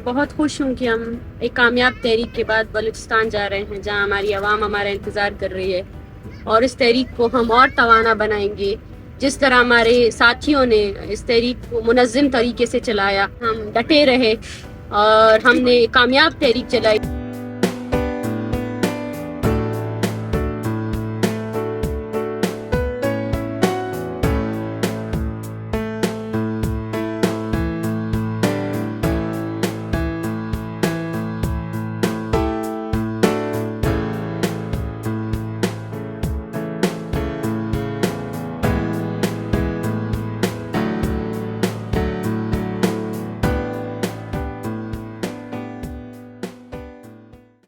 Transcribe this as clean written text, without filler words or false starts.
बहुत खुश हूँ कि हम एक कामयाब तहरीक के बाद बलूचिस्तान जा रहे हैं, जहाँ हमारी आवाम हमारा इंतज़ार कर रही है और इस तहरीक को हम और तवाना बनाएंगे। जिस तरह हमारे साथियों ने इस तहरीक को मुनज़्ज़म तरीके से चलाया, हम डटे रहे और हमने कामयाब तहरीक चलाई।